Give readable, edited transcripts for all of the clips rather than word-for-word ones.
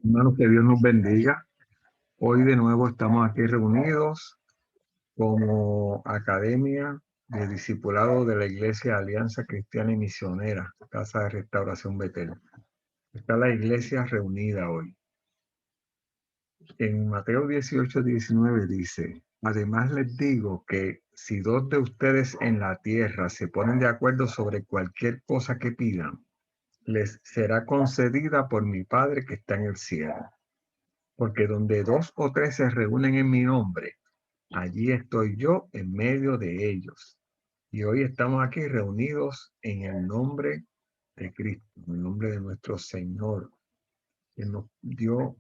Hermanos, que Dios nos bendiga. Hoy de nuevo estamos aquí reunidos como Academia de Discipulado de la Iglesia Alianza Cristiana y Misionera, Casa de Restauración Betel. Está la iglesia reunida hoy. En Mateo 18:19 dice: además les digo que si dos de ustedes en la tierra se ponen de acuerdo sobre cualquier cosa que pidan, les será concedida por mi Padre que está en el cielo. Porque donde dos o tres se reúnen en mi nombre, allí estoy yo en medio de ellos. Y hoy estamos aquí reunidos en el nombre de Cristo, en el nombre de nuestro Señor, que nos dio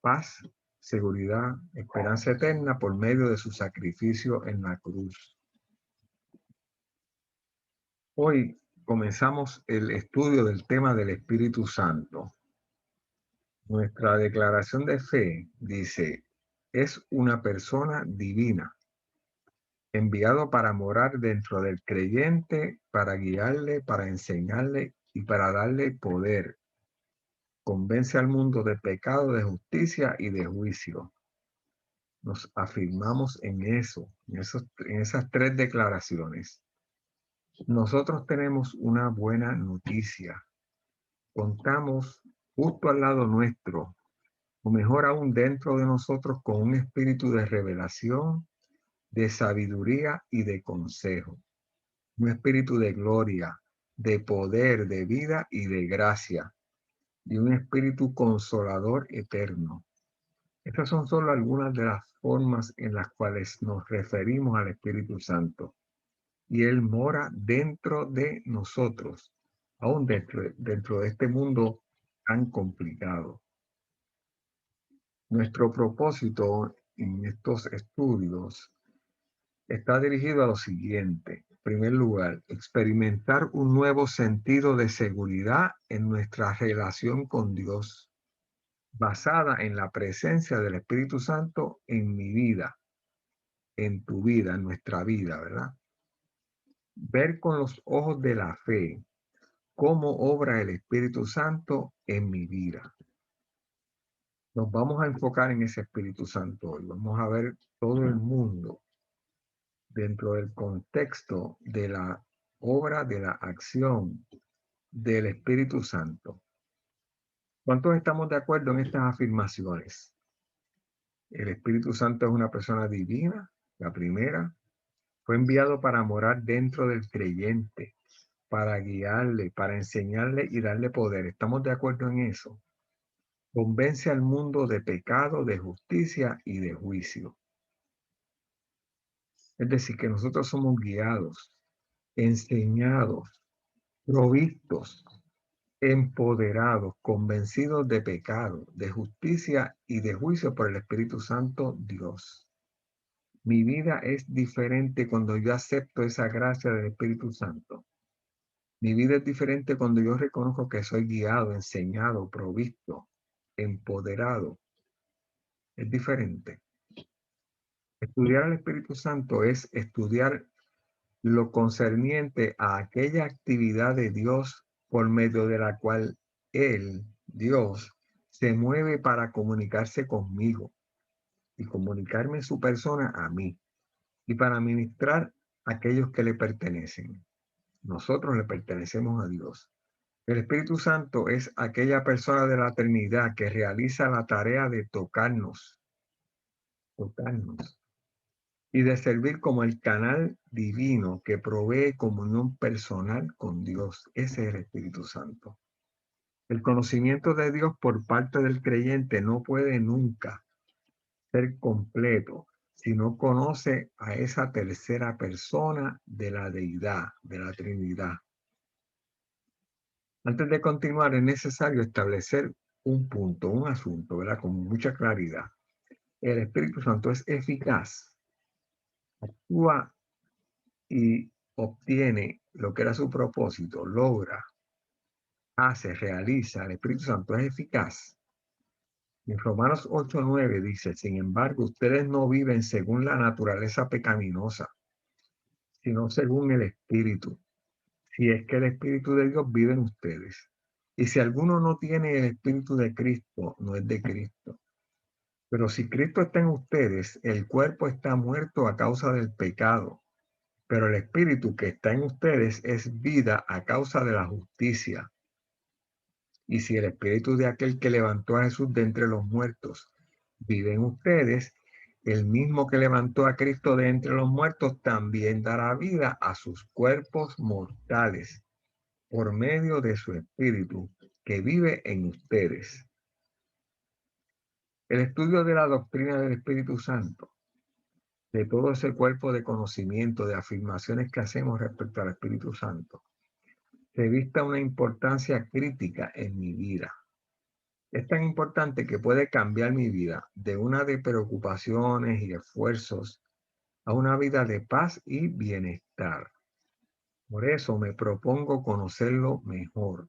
paz, seguridad, esperanza eterna por medio de su sacrificio en la cruz. Hoy comenzamos el estudio del tema del Espíritu Santo. Nuestra declaración de fe dice: es una persona divina, enviado para morar dentro del creyente, para guiarle, para enseñarle y para darle poder. Convence al mundo de pecado, de justicia y de juicio. Nos afirmamos en en esas tres declaraciones. Nosotros tenemos una buena noticia. Contamos justo al lado nuestro, o mejor aún dentro de nosotros, con un espíritu de revelación, de sabiduría y de consejo. Un espíritu de gloria, de poder, de vida y de gracia, y un espíritu consolador eterno. Estas son solo algunas de las formas en las cuales nos referimos al Espíritu Santo. Y Él mora dentro de nosotros, aún dentro de este mundo tan complicado. Nuestro propósito en estos estudios está dirigido a lo siguiente. En primer lugar, experimentar un nuevo sentido de seguridad en nuestra relación con Dios, basada en la presencia del Espíritu Santo en mi vida, en tu vida, en nuestra vida, ¿verdad? Ver con los ojos de la fe cómo obra el Espíritu Santo en mi vida. Nos vamos a enfocar en ese Espíritu Santo hoy. Vamos a ver todo el mundo dentro del contexto de la obra, de la acción del Espíritu Santo. ¿Cuántos estamos de acuerdo en estas afirmaciones? El Espíritu Santo es una persona divina, la primera. Fue enviado para morar dentro del creyente, para guiarle, para enseñarle y darle poder. ¿Estamos de acuerdo en eso? Convence al mundo de pecado, de justicia y de juicio. Es decir, que nosotros somos guiados, enseñados, provistos, empoderados, convencidos de pecado, de justicia y de juicio por el Espíritu Santo Dios. Mi vida es diferente cuando yo acepto esa gracia del Espíritu Santo. Mi vida es diferente cuando yo reconozco que soy guiado, enseñado, provisto, empoderado. Es diferente. Estudiar al Espíritu Santo es estudiar lo concerniente a aquella actividad de Dios por medio de la cual Él, Dios, se mueve para comunicarse conmigo y comunicarme su persona a mí y para ministrar a aquellos que le pertenecen. Nosotros le pertenecemos a Dios. El Espíritu Santo es aquella persona de la Trinidad que realiza la tarea de tocarnos y de servir como el canal divino que provee comunión personal con Dios. Ese es el Espíritu Santo. El conocimiento de Dios por parte del creyente no puede nunca ser completo si no conoce a esa tercera persona de la deidad, de la Trinidad. Antes de continuar, es necesario establecer un punto, un asunto, ¿verdad? Con mucha claridad. El Espíritu Santo es eficaz, actúa y obtiene lo que era su propósito, logra, hace, realiza. El Espíritu Santo es eficaz. En Romanos 8:9 dice: sin embargo, ustedes no viven según la naturaleza pecaminosa, sino según el Espíritu. Si es que el Espíritu de Dios vive en ustedes. Y si alguno no tiene el Espíritu de Cristo, no es de Cristo. Pero si Cristo está en ustedes, el cuerpo está muerto a causa del pecado, pero el Espíritu que está en ustedes es vida a causa de la justicia. Y si el Espíritu de aquel que levantó a Jesús de entre los muertos vive en ustedes, el mismo que levantó a Cristo de entre los muertos también dará vida a sus cuerpos mortales por medio de su Espíritu que vive en ustedes. El estudio de la doctrina del Espíritu Santo, de todo ese cuerpo de conocimiento, de afirmaciones que hacemos respecto al Espíritu Santo, revista una importancia crítica en mi vida. Es tan importante que puede cambiar mi vida de una de preocupaciones y esfuerzos a una vida de paz y bienestar. Por eso me propongo conocerlo mejor.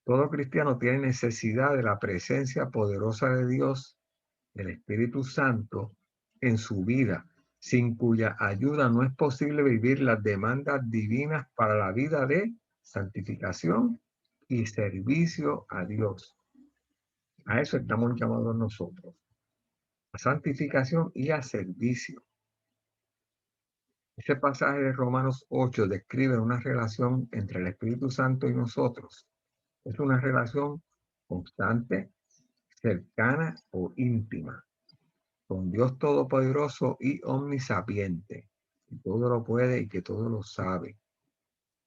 Todo cristiano tiene necesidad de la presencia poderosa de Dios, el Espíritu Santo, en su vida, sin cuya ayuda no es posible vivir las demandas divinas para la vida de santificación y servicio a Dios. A eso estamos llamados nosotros, a santificación y a servicio. Ese pasaje de Romanos 8 describe una relación entre el Espíritu Santo y nosotros. Es una relación constante, cercana o íntima, con Dios Todopoderoso y Omnisapiente, que todo lo puede y que todo lo sabe.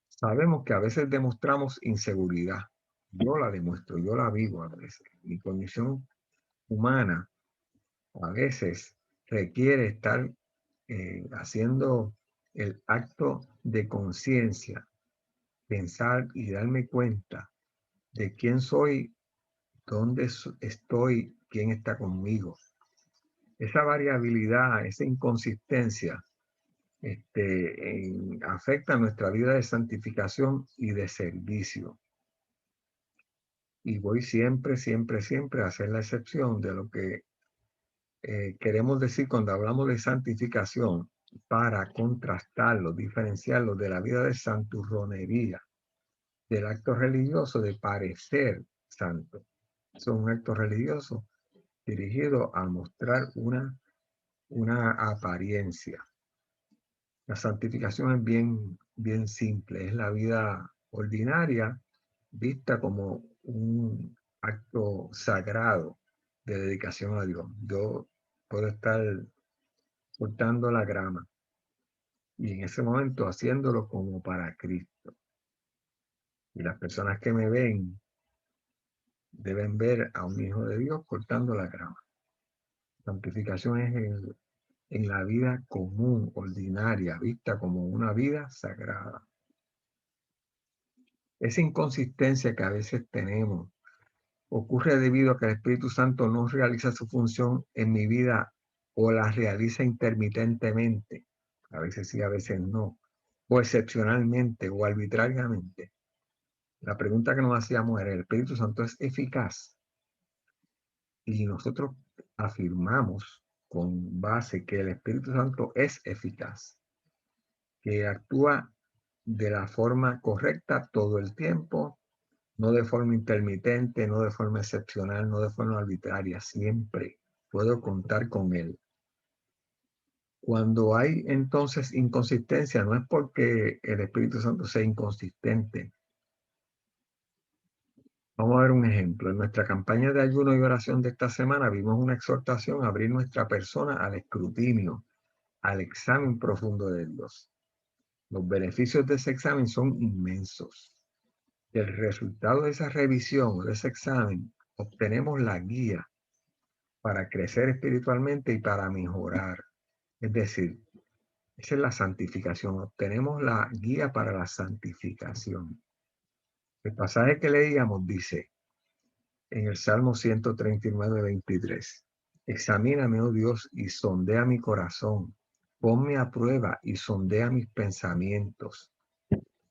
Sabemos que a veces demostramos inseguridad. Yo la demuestro, yo la vivo a veces. Mi condición humana a veces requiere estar haciendo el acto de conciencia, pensar y darme cuenta de quién soy, dónde estoy, quién está conmigo. Esa variabilidad, esa inconsistencia, afecta nuestra vida de santificación y de servicio. Y voy siempre, siempre, siempre a hacer la excepción de lo que queremos decir cuando hablamos de santificación, para contrastarlo, diferenciarlo de la vida de santurronería, del acto religioso de parecer santo. Es un acto religioso dirigido a mostrar una apariencia. La santificación es bien, bien simple, es la vida ordinaria vista como un acto sagrado de dedicación a Dios. Yo puedo estar cortando la grama y en ese momento haciéndolo como para Cristo. Y las personas que me ven deben ver a un hijo de Dios cortando la grama. Santificación es en la vida común, ordinaria, vista como una vida sagrada. Esa inconsistencia que a veces tenemos ocurre debido a que el Espíritu Santo no realiza su función en mi vida o la realiza intermitentemente. A veces sí, a veces no. O excepcionalmente o arbitrariamente. La pregunta que nos hacíamos era, ¿el Espíritu Santo es eficaz? Y nosotros afirmamos con base que el Espíritu Santo es eficaz, que actúa de la forma correcta todo el tiempo, no de forma intermitente, no de forma excepcional, no de forma arbitraria, siempre puedo contar con él. Cuando hay entonces inconsistencia, no es porque el Espíritu Santo sea inconsistente. Vamos a ver un ejemplo. En nuestra campaña de ayuno y oración de esta semana vimos una exhortación a abrir nuestra persona al escrutinio, al examen profundo de Dios. Los beneficios de ese examen son inmensos. El resultado de esa revisión o de ese examen, obtenemos la guía para crecer espiritualmente y para mejorar. Es decir, esa es la santificación. Obtenemos la guía para la santificación. El pasaje que leíamos dice en el Salmo 139, 23. Examíname, oh Dios, y sondea mi corazón. Ponme a prueba y sondea mis pensamientos.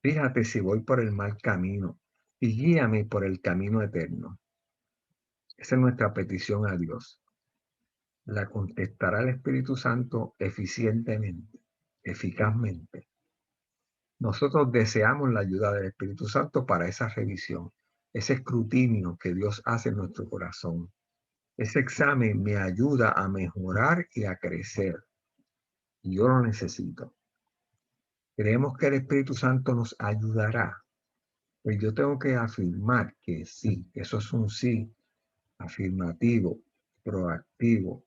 Fíjate si voy por el mal camino y guíame por el camino eterno. Esa es nuestra petición a Dios. La contestará el Espíritu Santo eficientemente, eficazmente. Nosotros deseamos la ayuda del Espíritu Santo para esa revisión. ese escrutinio que Dios hace en nuestro corazón. Ese examen me ayuda a mejorar y a crecer. Y yo lo necesito. Creemos que el Espíritu Santo nos ayudará. Pues yo tengo que afirmar que sí, eso es un sí afirmativo, proactivo.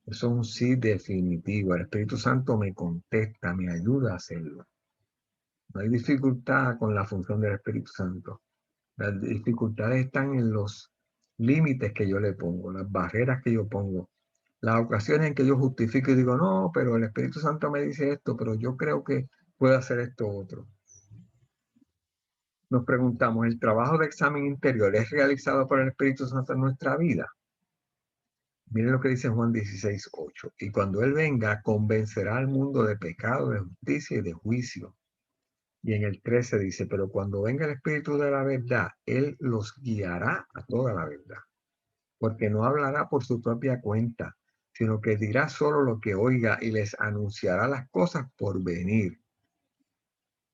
Eso es un sí definitivo. El Espíritu Santo me contesta, me ayuda a hacerlo. No hay dificultad con la función del Espíritu Santo. Las dificultades están en los límites que yo le pongo, las barreras que yo pongo, las ocasiones en que yo justifico y digo, no, pero el Espíritu Santo me dice esto, pero yo creo que puedo hacer esto otro. Nos preguntamos, ¿el trabajo de examen interior es realizado por el Espíritu Santo en nuestra vida? Miren lo que dice Juan 16:8. Y cuando Él venga, convencerá al mundo de pecado, de justicia y de juicio. Y en el 13 dice, pero cuando venga el Espíritu de la verdad, Él los guiará a toda la verdad. Porque no hablará por su propia cuenta, sino que dirá solo lo que oiga y les anunciará las cosas por venir.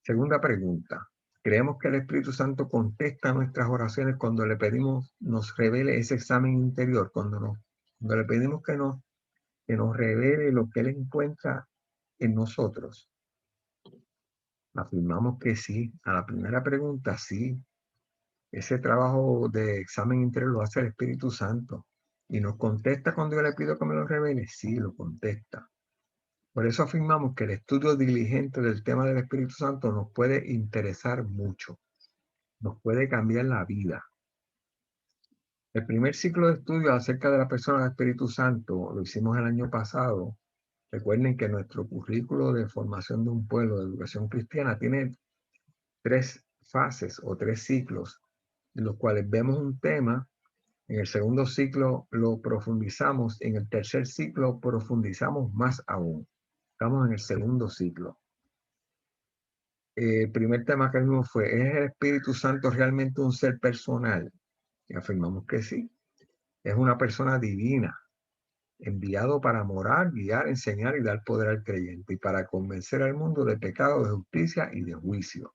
Segunda pregunta. ¿Creemos que el Espíritu Santo contesta nuestras oraciones cuando le pedimos nos revele ese examen interior? Cuando le pedimos que nos revele lo que Él encuentra en nosotros. Afirmamos que sí. A la primera pregunta, sí. Ese trabajo de examen interior lo hace el Espíritu Santo. Y nos contesta cuando yo le pido que me lo revele. Sí, lo contesta. Por eso afirmamos que el estudio diligente del tema del Espíritu Santo nos puede interesar mucho. Nos puede cambiar la vida. El primer ciclo de estudio acerca de la persona del Espíritu Santo lo hicimos el año pasado. Recuerden que nuestro currículo de formación de un pueblo de educación cristiana tiene 3 fases o 3 ciclos, en los cuales vemos un tema. En el segundo ciclo lo profundizamos, en el tercer ciclo profundizamos más aún. Estamos en el segundo ciclo. El primer tema que vimos fue, ¿es el Espíritu Santo realmente un ser personal? Y afirmamos que sí. Es una persona divina, enviado para morar, guiar, enseñar y dar poder al creyente, y para convencer al mundo de pecado, de justicia y de juicio.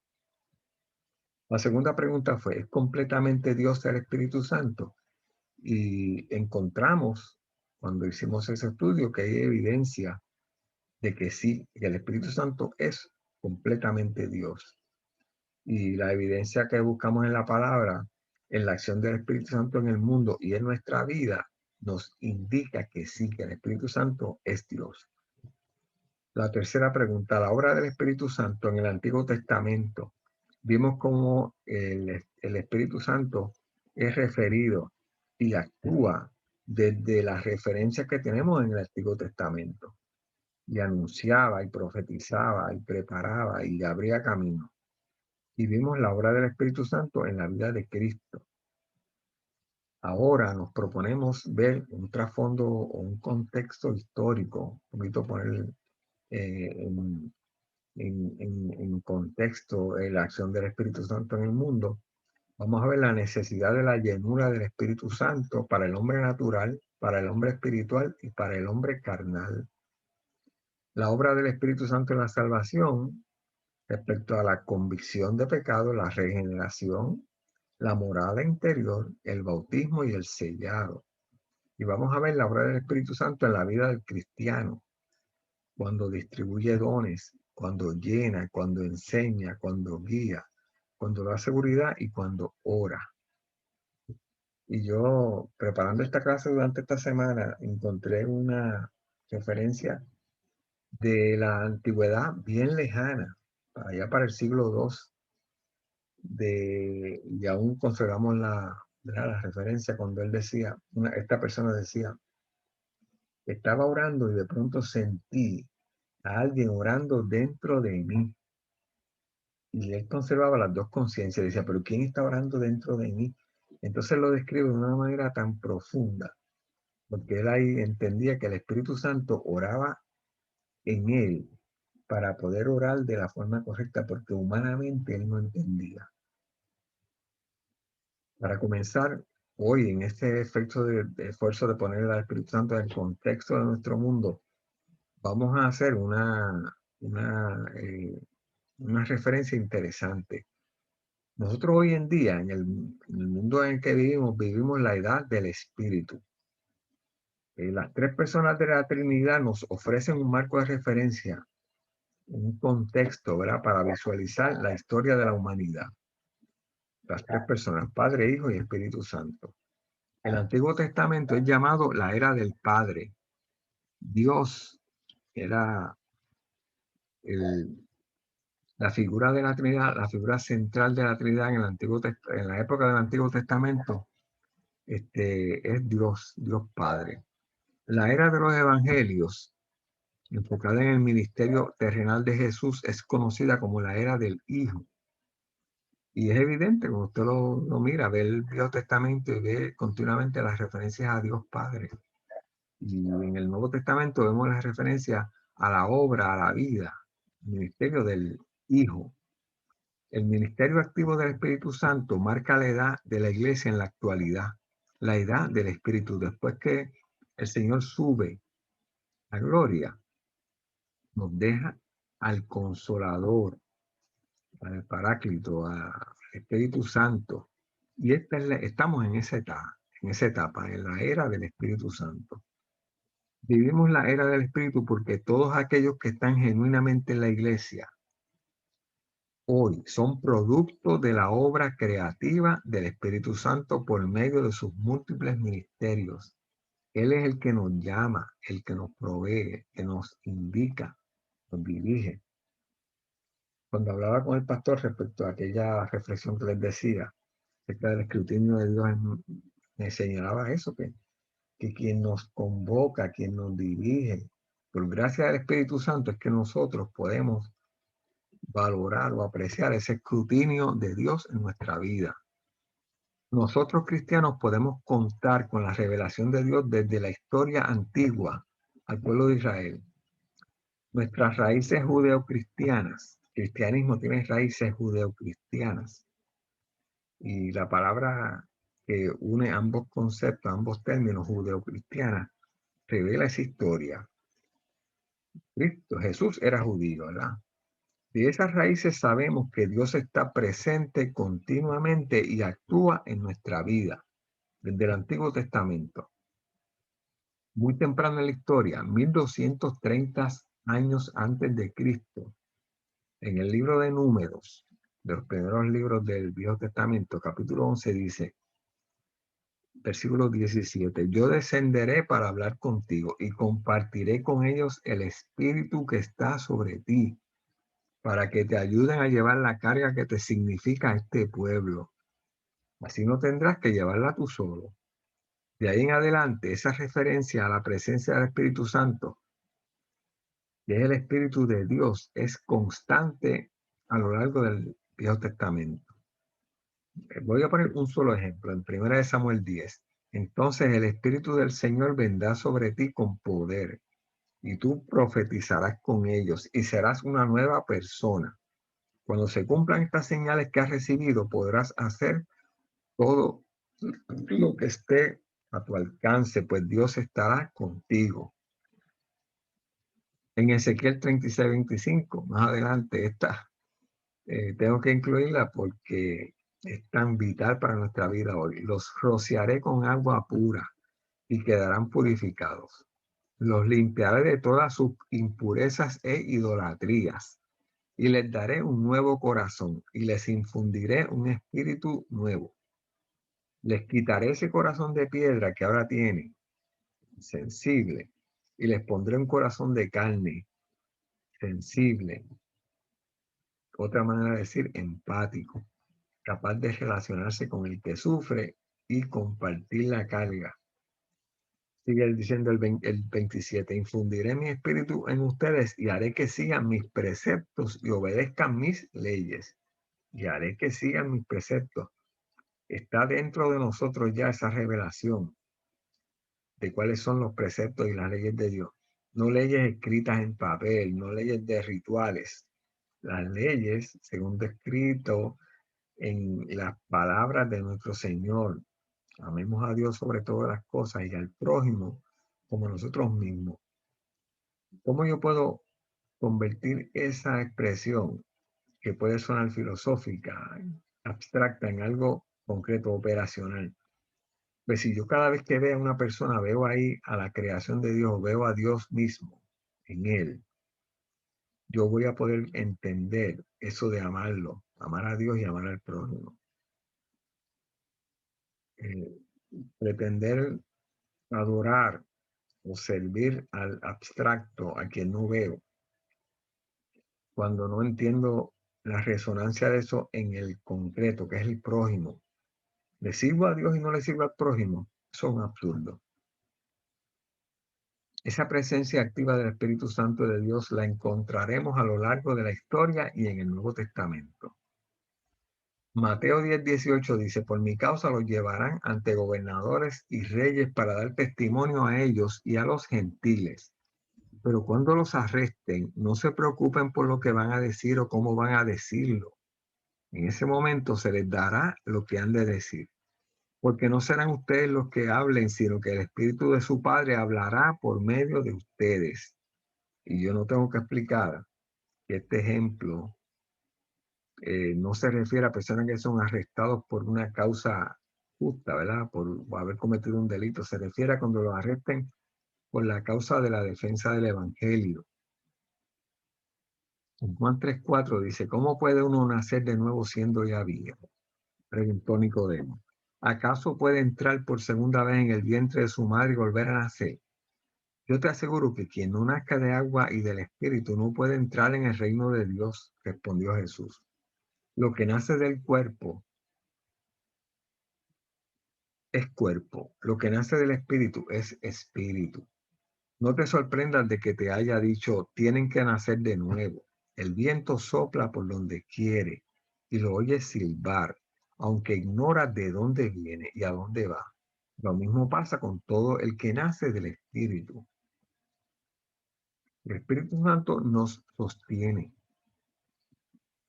La segunda pregunta fue, ¿es completamente Dios el Espíritu Santo? Y encontramos, cuando hicimos ese estudio, que hay evidencia de que sí, que el Espíritu Santo es completamente Dios. Y la evidencia que buscamos en la palabra, en la acción del Espíritu Santo en el mundo y en nuestra vida, nos indica que sí, que el Espíritu Santo es Dios. La tercera pregunta, la obra del Espíritu Santo en el Antiguo Testamento. Vimos cómo el Espíritu Santo es referido y actúa desde las referencias que tenemos en el Antiguo Testamento. Y anunciaba y profetizaba y preparaba y abría camino. Y vimos la obra del Espíritu Santo en la vida de Cristo. Ahora nos proponemos ver un trasfondo o un contexto histórico, un poquito poner en contexto la acción del Espíritu Santo en el mundo. Vamos a ver la necesidad de la llenura del Espíritu Santo para el hombre natural, para el hombre espiritual y para el hombre carnal. La obra del Espíritu Santo en la salvación respecto a la convicción de pecado, la regeneración, la morada interior, el bautismo y el sellado. Y vamos a ver la obra del Espíritu Santo en la vida del cristiano, cuando distribuye dones, cuando llena, cuando enseña, cuando guía, cuando da seguridad y cuando ora. Y yo, preparando esta clase durante esta semana, encontré una referencia de la antigüedad bien lejana, allá para el siglo II, y aún conservamos la referencia cuando él decía, esta persona decía, estaba orando y de pronto sentí a alguien orando dentro de mí. Y él conservaba las dos conciencias. Decía, pero ¿quién está orando dentro de mí? Entonces lo describe de una manera tan profunda, porque él ahí entendía que el Espíritu Santo oraba en él para poder orar de la forma correcta, porque humanamente él no entendía. Para comenzar, hoy en este efecto de esfuerzo de poner al Espíritu Santo en el contexto de nuestro mundo, vamos a hacer una referencia interesante. Nosotros hoy en día, en el mundo en el que vivimos, vivimos la edad del Espíritu. Las tres personas de la Trinidad nos ofrecen un marco de referencia, un contexto, ¿verdad?, para visualizar la historia de la humanidad. Las tres personas, Padre, Hijo y Espíritu Santo. El Antiguo Testamento es llamado la era del Padre. Dios era la figura de la Trinidad, la figura central de la Trinidad en la época del Antiguo Testamento, es Dios, Dios Padre. La era de los evangelios, enfocada en el ministerio terrenal de Jesús, es conocida como la era del Hijo. Y es evidente, cuando usted lo mira, ve el Viejo Testamento y ve continuamente las referencias a Dios Padre. Y en el Nuevo Testamento vemos las referencias a la obra, a la vida, el ministerio del Hijo. El ministerio activo del Espíritu Santo marca la edad de la iglesia en la actualidad, la edad del Espíritu. Después que el Señor sube a gloria, nos deja al Consolador, al Paráclito, al Espíritu Santo. Y estamos en esa etapa, en la era del Espíritu Santo. Vivimos la era del Espíritu porque todos aquellos que están genuinamente en la iglesia hoy son producto de la obra creativa del Espíritu Santo por medio de sus múltiples ministerios. Él es el que nos llama, el que nos provee, que nos indica, nos dirige. Cuando hablaba con el pastor respecto a aquella reflexión que les decía acerca del escrutinio de Dios, me señalaba eso, que quien nos convoca, quien nos dirige, por gracia del Espíritu Santo, es que nosotros podemos valorar o apreciar ese escrutinio de Dios en nuestra vida. Nosotros cristianos podemos contar con la revelación de Dios desde la historia antigua al pueblo de Israel. Nuestras raíces judeocristianas, cristianismo tiene raíces judeocristianas, y la palabra que une ambos conceptos, ambos términos, judeocristiana, revela esa historia. Cristo, Jesús era judío, ¿verdad? De esas raíces sabemos que Dios está presente continuamente y actúa en nuestra vida, desde el Antiguo Testamento. Muy temprano en la historia, 1230 años antes de Cristo, en el libro de Números, de los primeros libros del Viejo Testamento, capítulo 11, dice, versículo 17, yo descenderé para hablar contigo y compartiré con ellos el espíritu que está sobre ti, para que te ayuden a llevar la carga que te significa este pueblo. Así no tendrás que llevarla tú solo. De ahí en adelante, esa referencia a la presencia del Espíritu Santo, que es el Espíritu de Dios, es constante a lo largo del Viejo Testamento. Voy a poner un solo ejemplo, en 1 Samuel 10. Entonces el Espíritu del Señor vendrá sobre ti con poder, y tú profetizarás con ellos, y serás una nueva persona. Cuando se cumplan estas señales que has recibido, podrás hacer todo lo que esté a tu alcance, pues Dios estará contigo. En Ezequiel 36:25, más adelante, tengo que incluirla porque es tan vital para nuestra vida hoy. Los rociaré con agua pura y quedarán purificados. Los limpiaré de todas sus impurezas e idolatrías y les daré un nuevo corazón y les infundiré un espíritu nuevo. Les quitaré ese corazón de piedra que ahora tienen, sensible, y les pondré un corazón de carne, sensible. Otra manera de decir empático, capaz de relacionarse con el que sufre y compartir la carga. Sigue diciendo el 27, infundiré mi espíritu en ustedes y haré que sigan mis preceptos y obedezcan mis leyes. Y haré que sigan mis preceptos. Está dentro de nosotros ya esa revelación de cuáles son los preceptos y las leyes de Dios. No leyes escritas en papel, no leyes de rituales. Las leyes, según descrito en las palabras de nuestro Señor. Amemos a Dios sobre todas las cosas y al prójimo como nosotros mismos. ¿Cómo yo puedo convertir esa expresión que puede sonar filosófica, abstracta en algo concreto, operacional. Pues si yo cada vez que veo a una persona veo ahí a la creación de Dios, veo a Dios mismo en él, yo voy a poder entender eso de amarlo, amar a Dios y amar al prójimo. Eh, Pretender adorar o servir al abstracto, a quien no veo, cuando no entiendo la resonancia de eso en el concreto, que es el prójimo. ¿Le sirvo a Dios y no le sirvo al prójimo? Eso es un absurdo. Esa presencia activa del Espíritu Santo de Dios la encontraremos a lo largo de la historia y en el Nuevo Testamento. Mateo 10:18 dice, por mi causa los llevarán ante gobernadores y reyes para dar testimonio a ellos y a los gentiles. Pero cuando los arresten, no se preocupen por lo que van a decir o cómo van a decirlo. En ese momento se les dará lo que han de decir. Porque no serán ustedes los que hablen, sino que el Espíritu de su Padre hablará por medio de ustedes. Y yo no tengo que explicar que este ejemplo no se refiere a personas que son arrestados por una causa justa, ¿verdad? Por haber cometido un delito. Se refiere a cuando los arresten por la causa de la defensa del Evangelio. En Juan 3:4 dice, ¿cómo puede uno nacer de nuevo siendo ya viejo? Preguntó Nicodemo. ¿Acaso puede entrar por segunda vez en el vientre de su madre y volver a nacer? Yo te aseguro que quien no nazca de agua y del Espíritu no puede entrar en el reino de Dios, respondió Jesús. Lo que nace del cuerpo es cuerpo, lo que nace del Espíritu es espíritu. No te sorprendas de que te haya dicho, tienen que nacer de nuevo. El viento sopla por donde quiere y lo oyes silbar, aunque ignoras de dónde viene y a dónde va. Lo mismo pasa con todo el que nace del Espíritu. El Espíritu Santo nos sostiene.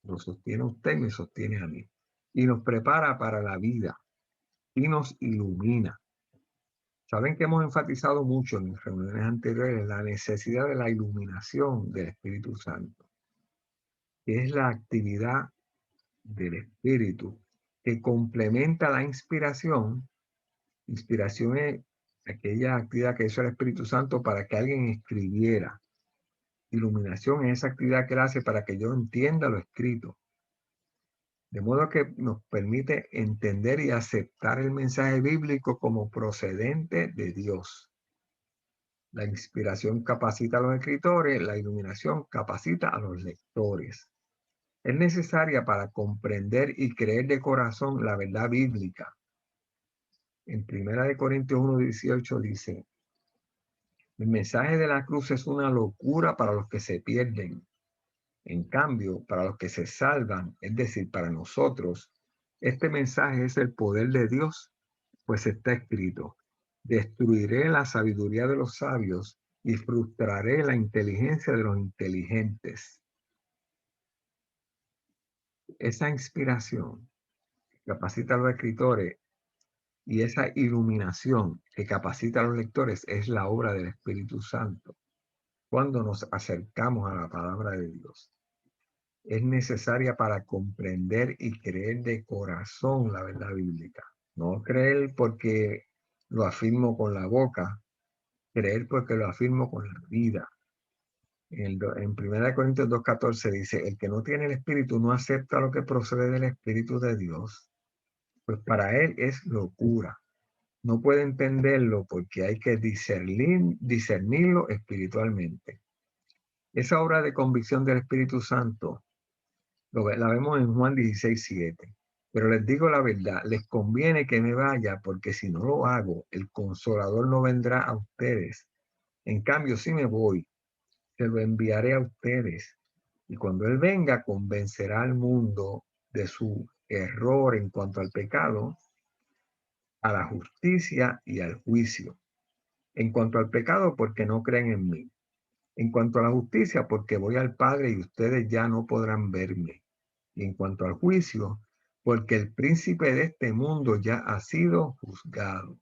Lo sostiene a usted y me sostiene a mí. Y nos prepara para la vida y nos ilumina. Saben que hemos enfatizado mucho en reuniones anteriores la necesidad de la iluminación del Espíritu Santo, que es la actividad del Espíritu que complementa la inspiración. Inspiración es aquella actividad que hizo el Espíritu Santo para que alguien escribiera. Iluminación es esa actividad que él hace para que yo entienda lo escrito. De modo que nos permite entender y aceptar el mensaje bíblico como procedente de Dios. La inspiración capacita a los escritores, la iluminación capacita a los lectores. Es necesaria para comprender y creer de corazón la verdad bíblica. En 1 Corintios 1:18 dice, el mensaje de la cruz es una locura para los que se pierden. En cambio, para los que se salvan, es decir, para nosotros, este mensaje es el poder de Dios, pues está escrito, destruiré la sabiduría de los sabios y frustraré la inteligencia de los inteligentes. Esa inspiración que capacita a los escritores y esa iluminación que capacita a los lectores es la obra del Espíritu Santo cuando nos acercamos a la palabra de Dios. Es necesaria para comprender y creer de corazón la verdad bíblica. No creer porque lo afirmo con la boca, creer porque lo afirmo con la vida. En 1 Corintios 2:14 dice, el que no tiene el Espíritu no acepta lo que procede del Espíritu de Dios, pues para él es locura. No puede entenderlo porque hay que discernirlo espiritualmente. Esa obra de convicción del Espíritu Santo la vemos en Juan 16:7. Pero les digo la verdad, les conviene que me vaya porque si no lo hago, el Consolador no vendrá a ustedes. En cambio, si me voy, se lo enviaré a ustedes. Y cuando Él venga, convencerá al mundo de su error en cuanto al pecado, a la justicia y al juicio. En cuanto al pecado, porque no creen en mí. En cuanto a la justicia, porque voy al Padre y ustedes ya no podrán verme. Y en cuanto al juicio, porque el príncipe de este mundo ya ha sido juzgado.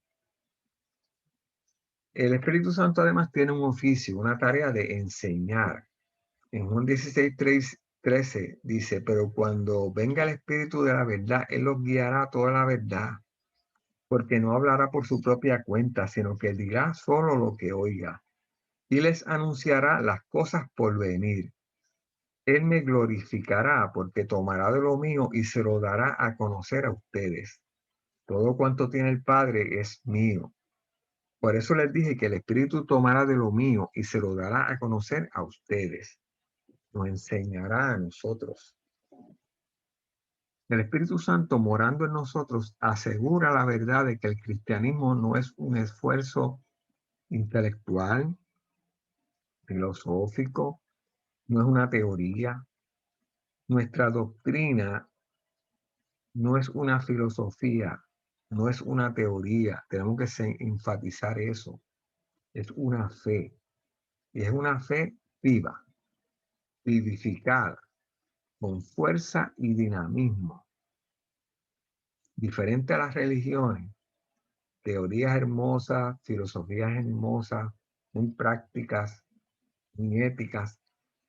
El Espíritu Santo además tiene un oficio, una tarea de enseñar. En Juan 16:3 13 dice, pero cuando venga el Espíritu de la verdad, Él los guiará a toda la verdad, porque no hablará por su propia cuenta, sino que dirá solo lo que oiga, y les anunciará las cosas por venir. Él me glorificará, porque tomará de lo mío y se lo dará a conocer a ustedes. Todo cuanto tiene el Padre es mío. Por eso les dije que el Espíritu tomará de lo mío y se lo dará a conocer a ustedes. Nos enseñará a nosotros. El Espíritu Santo morando en nosotros asegura la verdad de que el cristianismo no es un esfuerzo intelectual, filosófico, no es una teoría. Nuestra doctrina no es una filosofía, no es una teoría. Tenemos que enfatizar eso. Es una fe. Y es una fe viva, vivificada, con fuerza y dinamismo. Diferente a las religiones, teorías hermosas, filosofías hermosas, muy prácticas, muy éticas.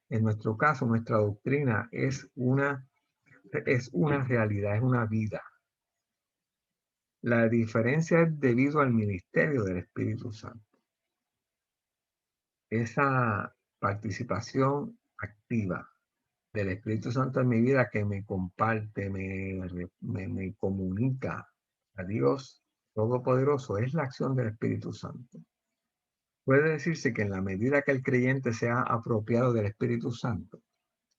En nuestro caso, nuestra doctrina es una realidad, es una vida. La diferencia es debido al ministerio del Espíritu Santo. Esa participación activa del Espíritu Santo en mi vida que me comparte, me comunica a Dios Todopoderoso, es la acción del Espíritu Santo. Puede decirse que en la medida que el creyente se ha apropiado del Espíritu Santo,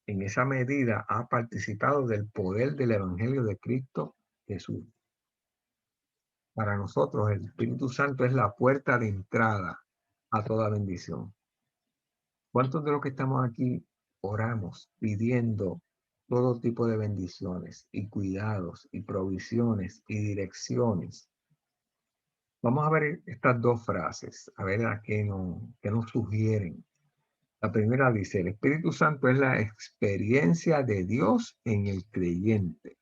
en esa medida ha participado del poder del Evangelio de Cristo Jesús. Para nosotros el Espíritu Santo es la puerta de entrada a toda bendición. ¿Cuántos de los que estamos aquí oramos pidiendo todo tipo de bendiciones y cuidados y provisiones y direcciones? Vamos a ver estas dos frases, a ver a qué nos sugieren. La primera dice, el Espíritu Santo es la experiencia de Dios en el creyente.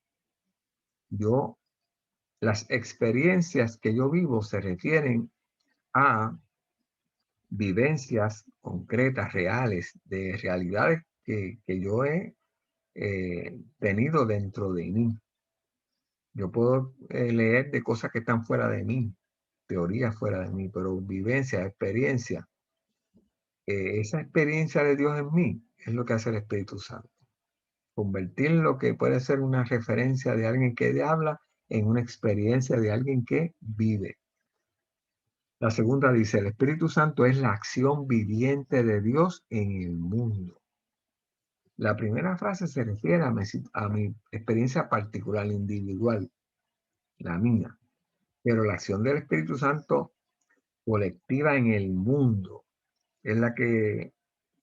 Las experiencias que yo vivo se refieren a vivencias concretas, reales, de realidades que yo he tenido dentro de mí. Yo puedo leer de cosas que están fuera de mí, teorías fuera de mí, pero vivencia, experiencia. Esa experiencia de Dios en mí es lo que hace el Espíritu Santo. Convertir lo que puede ser una referencia de alguien que habla en una experiencia de alguien que vive. La segunda dice, el Espíritu Santo es la acción viviente de Dios en el mundo. La primera frase se refiere a mi experiencia particular, individual, la mía, pero la acción del Espíritu Santo colectiva en el mundo es la que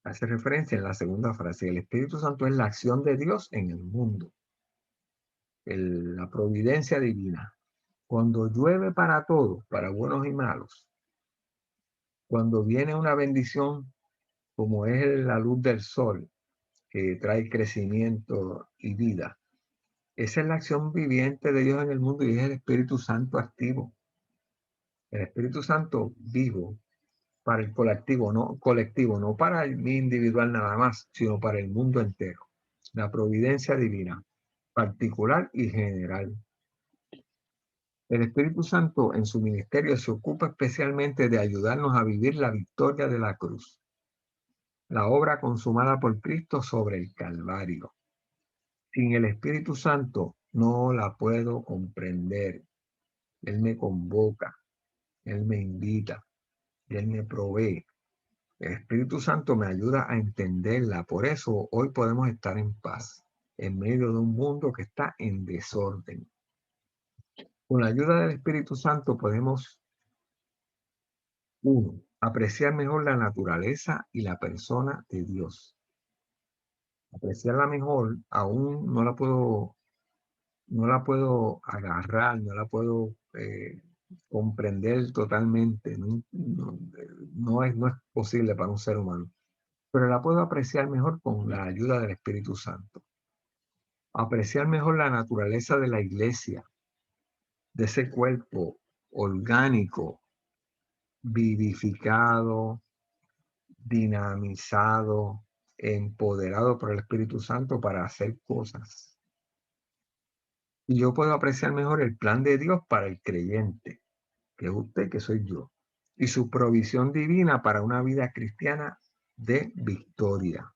hace referencia en la segunda frase. El Espíritu Santo es la acción de Dios en el mundo, la providencia divina. Cuando llueve para todos, para buenos y malos, cuando viene una bendición como es la luz del sol, que trae crecimiento y vida, esa es la acción viviente de Dios en el mundo y es el Espíritu Santo activo. El Espíritu Santo vivo para el colectivo, no para mí individual nada más, sino para el mundo entero. La providencia divina, particular y general. El Espíritu Santo en su ministerio se ocupa especialmente de ayudarnos a vivir la victoria de la cruz, la obra consumada por Cristo sobre el Calvario. Sin el Espíritu Santo no la puedo comprender. Él me convoca, Él me invita, Él me provee. El Espíritu Santo me ayuda a entenderla. Por eso hoy podemos estar en paz en medio de un mundo que está en desorden. Con la ayuda del Espíritu Santo podemos, uno, apreciar mejor la naturaleza y la persona de Dios. Apreciarla mejor, aún no la puedo agarrar, no la puedo comprender totalmente. No es posible para un ser humano. Pero la puedo apreciar mejor con la ayuda del Espíritu Santo. Apreciar mejor la naturaleza de la iglesia, de ese cuerpo orgánico, vivificado, dinamizado, empoderado por el Espíritu Santo para hacer cosas. Y yo puedo apreciar mejor el plan de Dios para el creyente, que es usted, que soy yo, y su provisión divina para una vida cristiana de victoria.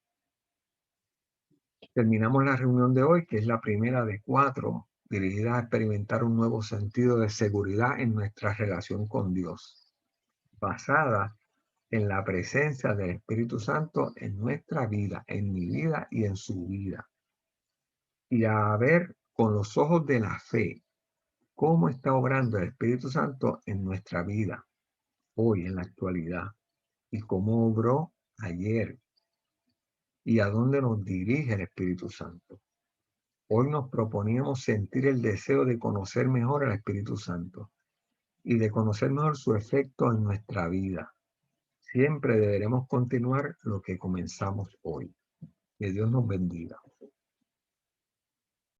Terminamos la reunión de hoy, que es la primera de 4, dirigida a experimentar un nuevo sentido de seguridad en nuestra relación con Dios, basada en la presencia del Espíritu Santo en nuestra vida, en mi vida y en su vida. Y a ver con los ojos de la fe cómo está obrando el Espíritu Santo en nuestra vida, hoy, en la actualidad, y cómo obró ayer, y a dónde nos dirige el Espíritu Santo. Hoy nos proponíamos sentir el deseo de conocer mejor al Espíritu Santo y de conocer mejor su efecto en nuestra vida. Siempre deberemos continuar lo que comenzamos hoy. Que Dios nos bendiga.